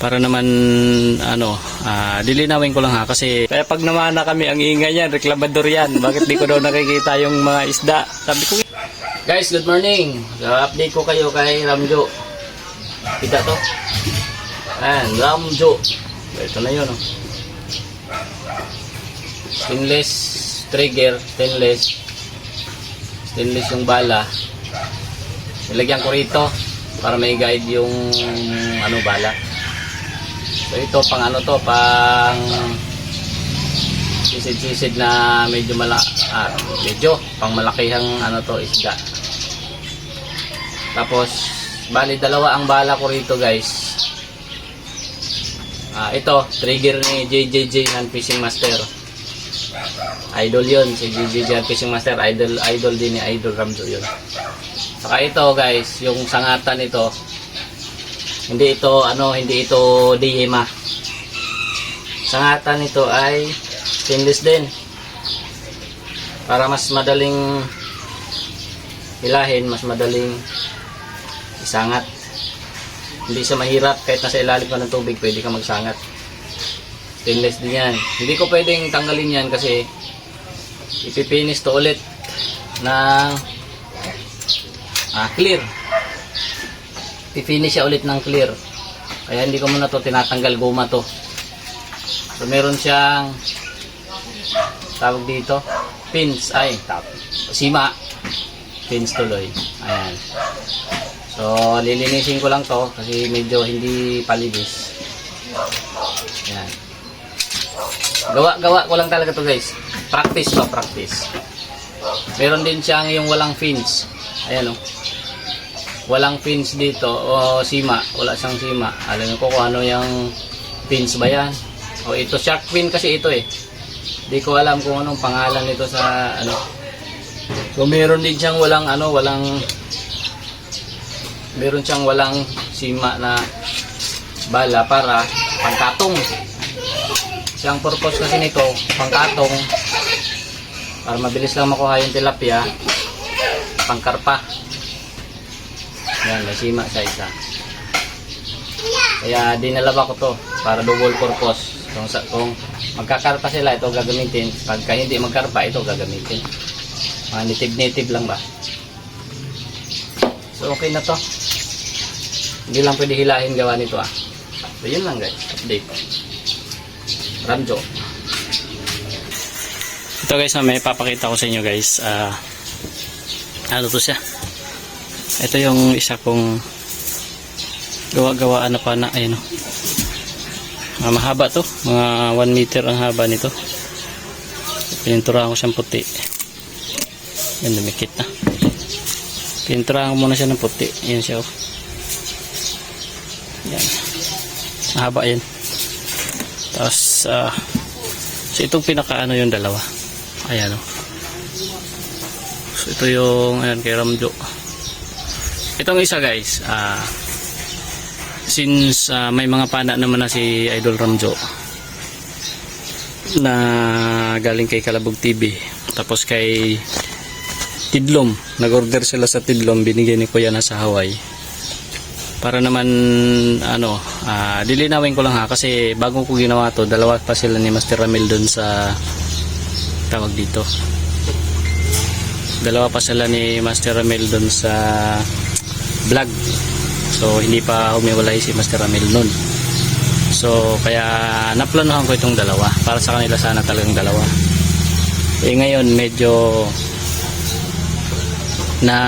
Para naman lilinawin ko lang ha, kasi kaya pag namana kami ang ingay yan, reklamador yan. Bakit di ko daw nakikita yung mga isda? Sabi ko, guys, good morning. Update ko kayo kay Ramjo. Kita to. Ayan, Ramjo. Ito na yun. Stainless trigger, stainless yung bala. Nilagyan ko rito para may guide yung bala. So ito pang pang sisid-sisid na medyo pang malakihang isda. Tapos bali dalawa ang bala ko rito, guys. Ito trigger ni JJJ Hand Fishing Master. Idol yun, si JJJ Hand Fishing Master, idol din ni Idol Ramjo yun. Saka ito, guys, yung sangatan nito, hindi ito DMA. Sangatan nito ay stainless din. Para mas madaling hilahin, mas madaling isangat. Hindi siya mahirap, kahit nasa ilalim pa ng tubig, pwede ka magsangat. Stainless din yan. Hindi ko pwedeng tanggalin yan kasi ipipinis to ulit ng clear. Pipinish siya ulit ng clear. Kaya hindi ko muna to tinatanggal, guma to. So meron siyang tawag dito pins, sima pins tuloy. Ayan. So lilinisin ko lang to kasi medyo hindi palinis. Ayan. Gawa ko lang talaga to, guys. Practice pa, practice. Meron din siyang yung walang fins. Ayan walang fins dito o sima, wala siyang sima. Alam ko kung ano yung fins ba yan. O ito shark fin kasi ito Hindi ko alam kung anong pangalan nito sa So meron din siyang meron siyang walang sima na bala para pangkatong. Siyang purpose kasi nito, pangkatong, para mabilis lang makuha yung tilapia, pangkarpa. Yan, may sima sa isa. Kaya dinalaba ko to para double purpose. Kung magkakarpa sila, ito gagamitin. Pagka hindi magkarpa, ito gagamitin. Mga native lang ba? So okay na to. Hindi lang pwede hilahin gawa nito So yun lang, guys, update. Ramjo. Ito, guys, may papakita ko sa inyo, guys. Ano to siya? Ito yung isa kong gawa-gawaan na pana. Ayun mahaba to, mga 1 meter ang haba nito. Pininturahan ko siyang puti. Yan, dumikit na. Pininturahan ko muna siya ng puti. Yan siya yan, mahaba yan. Tapos so itong pinaka yung dalawa. Ayan So ito yung kay Ramjo. Itong isa, guys, since may mga pana naman na si Idol Ramjo na galing kay Kalabog TV, tapos kay Tidlom, nag-order sila sa Tidlom, binigyan ni Kuya na sa Hawaii. Para naman lilinawin ko lang ha, kasi bago ko ginawa to, dalawa pa sila ni Master Ramil dun sa tawag dito. Dalawa pa sila ni Master Ramil dun sa vlog. So hindi pa humiwalay si Master Ramil nun. So kaya naplanohan ko itong dalawa. Para sa kanila sana talagang dalawa. Ngayon medyo na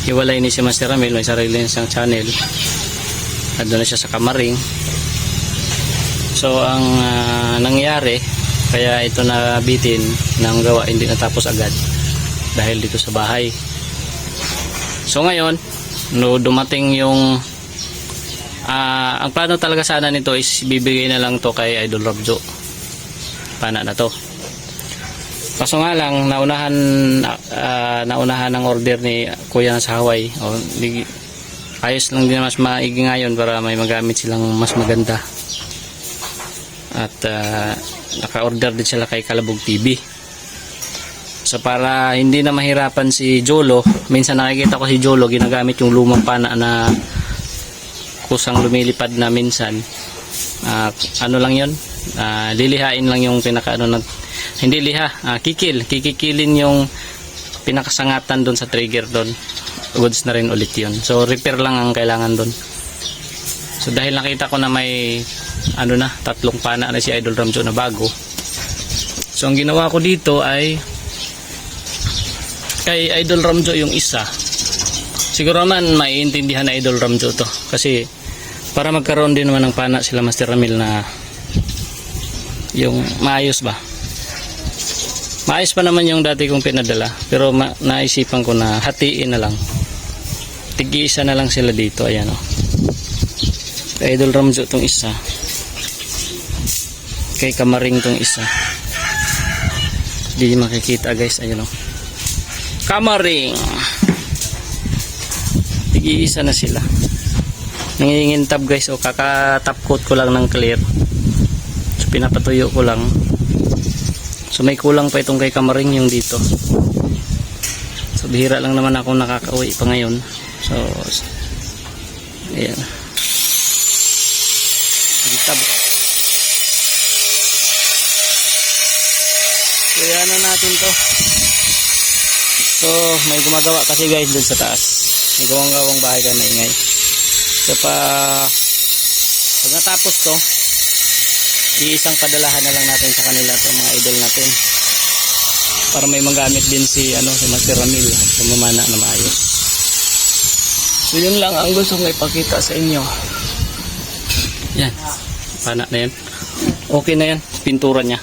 hiwalay ni si Master Ramil, may sarili siyang channel. Nandun na siya sa Kamaring. So ang nangyari, kaya ito nabitin ng gawa, hindi natapos agad dahil dito sa bahay. So ngayon, dumating yung ang plano talaga sana nito is bibigay na lang to kay Idol Ramjo. Pana na to. Kaso nga lang, naunahan ng order ni Kuya sa Hawaii. Ayos lang din, mas maigi ngayon para may magamit silang mas maganda. At naka-order din sila kay Kalabog TV. So para hindi na mahirapan si Jolo, minsan nakikita ko si Jolo ginagamit yung lumang pana na kusang lumilipad na minsan, ano lang yun, lilihain lang yung pinaka ano, hindi liha, kikikilin yung pinakasangatan doon sa trigger doon. Goods na rin ulit yun. So repair lang ang kailangan doon. So dahil nakita ko na may ano na, 3 pana na si Idol Ramjo na bago. So ang ginawa ko dito ay kay Idol Ramjo yung isa. Siguro naman maiintindihan na Idol Ramjo to. Kasi para magkaroon din naman ng pana sila Master Ramil na yung maayos ba. Maayos pa naman yung dati kong pinadala. Pero naisipan ko na hatiin na lang. Tig-isa na lang sila dito. Ayan o. Kay Idol Ramjo tong isa. Kay Kamaring tong isa. Hindi makikita guys. Ayan o. Kamaring. Tig-isa na sila. Nangingintab guys. O kakatap coat ko lang ng clear. So pinapatuyo ko lang. So may kulang pa itong kay Kamaring yung dito. So bihira lang naman ako nakakauwi pa ngayon. So ayan. Tab. So yan na natin to. So may gumagawa kasi guys dun sa taas. May gawang bahay kaya maingay. So pag natapos to, iisang padalahan na lang natin sa kanila sa mga idol natin para may magamit din si Master Ramil sa mamana na maayos. So yun lang ang gusto kong ipakita sa inyo. Yan, pana na yan, okay na yan, pintura nya,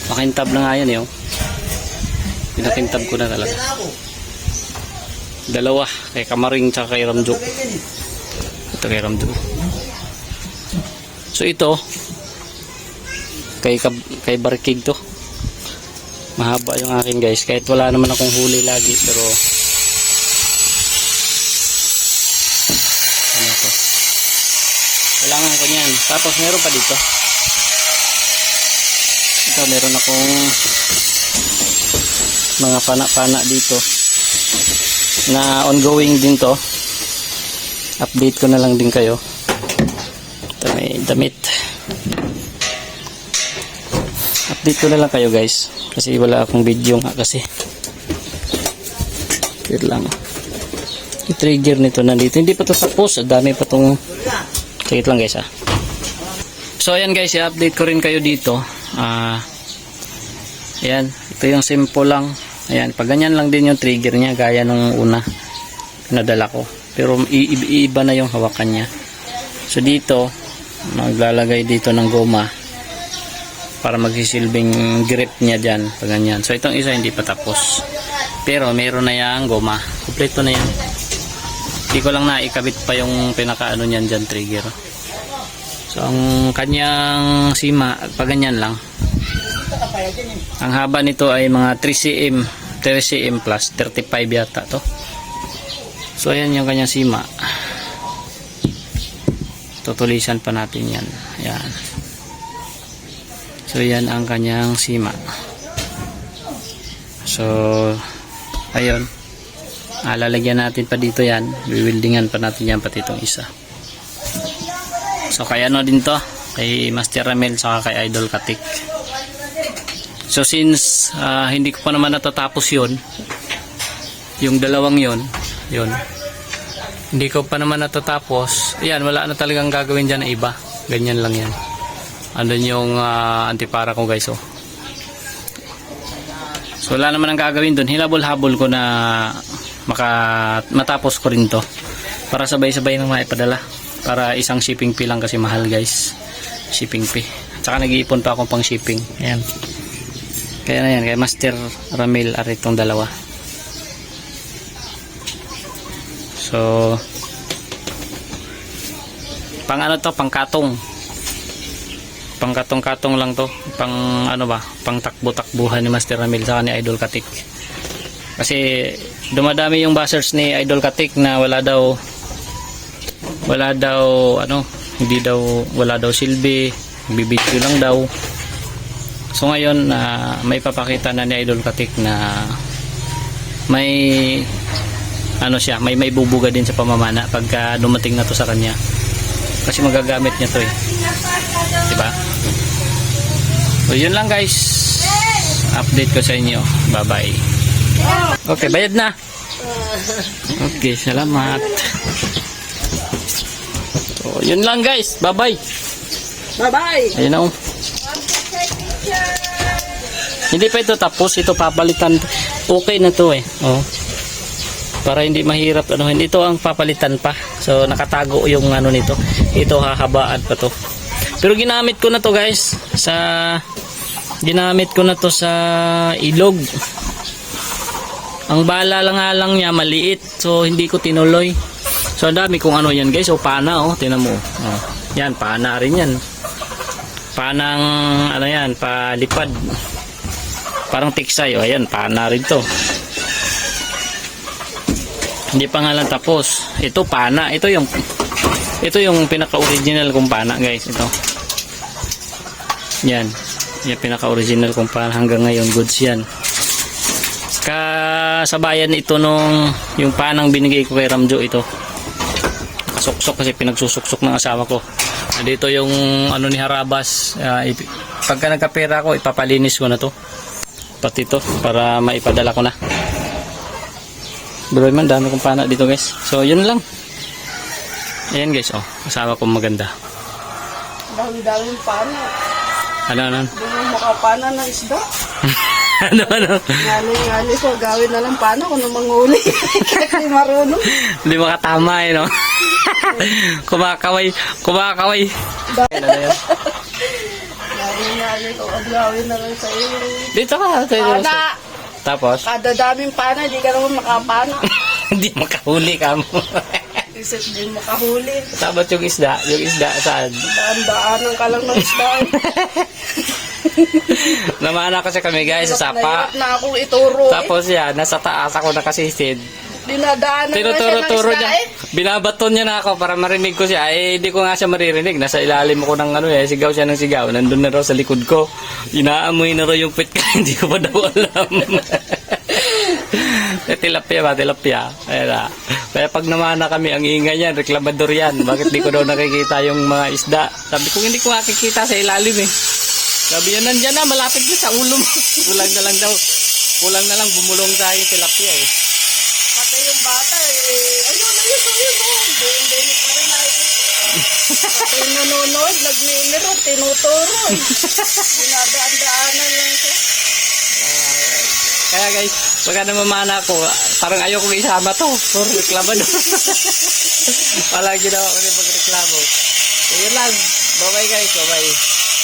makintab na nga yan pinakintab ko na talaga. Dalawa, kay Kamaring tsaka kay Ramjo. Ito kay Ramjo. So ito kay Barkig to. Mahaba yung akin guys, kahit wala naman akong huli lagi, pero ano to, kailangan ko niyan. Tapos meron pa dito, ito meron akong mga pana-pana dito na ongoing din to. Update ko na lang din kayo. Ito may damit. Update ko na lang kayo guys. Kasi wala akong video nga kasi. Wait lang. Yung trigger nito nandito. Hindi pa ito tapos. Dami pa itong... Sige lang guys ha. So ayan guys. I-update ko rin kayo dito. Ayan. Ito yung simple lang. Ayan. Pag ganyan lang din yung trigger niya. Gaya nung una. Nadala ko. Pero iiba na yung hawakan niya. So dito... maglalagay dito ng goma para magsisilbing grip niya dyan pag ganyan. So itong isa hindi pa tapos, pero meron na yung goma, kompleto na yan. Hindi ko lang naikabit pa yung pinakaano niyan dyan, trigger. So ang kanyang sima pag ganyan lang. Ang haba nito ay mga 3 cm plus 35 yata to. So ayan yung kanyang sima. Tutulisan pa natin yan. Ayan. So yan ang kanyang sima. So ayun, lalagyan natin pa dito yan, biwildingan pa natin yan pati itong isa. So kaya ano din to kay Master Ramil saka kay Idol Katik. So since hindi ko pa naman natatapos yun, yung dalawang yun, hindi ko pa naman natatapos. Ayan, wala na talagang gagawin dyan na iba. Ganyan lang yan. Andun yung antipara ko guys. So wala naman ang gagawin dun. Hinabol-habol ko na matapos ko rin to. Para sabay-sabay nang maipadala. Para isang shipping fee lang kasi mahal guys. Shipping fee. Tsaka nag-iipon pa akong pang shipping. Ayan. Kaya na yan. Kaya Master Ramil aritong dalawa. So pang ano to, pang katong. Pang katong-katong lang to. Pang ano ba, pang takbo-takbuhan ni Master Ramil sa ni Idol Katik. Kasi dumadami yung buzzers ni Idol Katik na wala daw ano, hindi daw, wala daw silbi, bibidyo lang daw. So ngayon may papakita na ni Idol Katik na may ano siya, may bubuga din sa pamamana pagka dumating na to sa kanya. Kasi magagamit niya to eh. Diba? So yun lang guys. Update ko sa inyo. Bye bye. Okay, bayad na. Okay, salamat. So yun lang guys. Bye bye. Bye bye. Ayun na oh. Hindi pa ito tapos, ito papalitan. Okay na to eh. Oh. Para hindi mahirap ano, ito ang papalitan pa. So nakatago yung ano nito. Ito hahabaan pa to. Pero ginamit ko na to guys sa ilog. Ang bala lang niya maliit. So hindi ko tinuloy. So ang dami kong ano yan guys. O pana oh, tingnan mo. Oh. Yan, pana rin yan. Panang ano yan, palipad. Parang tiksay, o ayan, pana rin to. Hindi pa nga lang tapos. Ito pana, ito yung pinaka-original kong pana, guys, ito. Yan, yung pinaka-original kong pana hanggang ngayon, goods yan. Kasabayan ito nung yung panang binigay ko kay Ramjo ito. Nakasuksok kasi pinagsusuksok ng asawa ko. Dito yung ano ni Harabas, pagka nagkapera ko, ipapalinis ko na to. Pati ito para maipadala ko na. Bro man, dami kong pana dito guys. So yun lang. Ayan guys, oh, asawa kong maganda. Dami-daming pana. Ano? Hindi mo makapana ng isda. ano? Ngali ko, gawin na lang pana kung nung manghuli. Kasi marunong. Hindi makatama eh, no? Kumakaway. Ano yun? Ngali ko, gawin na lang sa iyo. Dito ka. Pana! Tapos? Kada daming pana, di ka naman makapana. Hindi makahuli ka mo. Isip din makahuli. Tapos yung isda saan? Daan-daanan ka lang ng isda. Namana kasi kami guys sa sapa. Nahirap na akong ituro. Tapos yan, nasa taas ako nakasisid. Dinadaanan na siya ng Tinuturo isda niya. eh. Binabaton niya na ako para marinig ko siya. Eh, hindi ko nga siya maririnig. Nasa ilalim ko ng ano eh. Sigaw siya ng sigaw. Nandun na raw sa likod ko. Inaamoy na raw yung pit ka. Hindi ko pa daw alam. Tilapia. Ayan na. Kaya pag namana kami, ang ingay yan. Reklamador yan. Bakit di ko daw nakikita yung mga isda? Sabi ko, hindi ko makikita sa ilalim eh. Sabi yan, nandyan na. Malapit na sa ulo mo. Kulang na lang daw. Kulang na lang bumulong sa yung tilapia eh. Pati yung bata eh. Ayun. Hindi pa rin nakikita. Pati yung nanonood, nagmimiro, tinuturo eh. Dinadaan-daanan lang siya. Kaya guys, pagka namamana ko, parang ayaw kong isama to. Puro reklamo no. Palagi daw ako rin pagreklamo. So yun lang. Bye bye guys. Bye bye.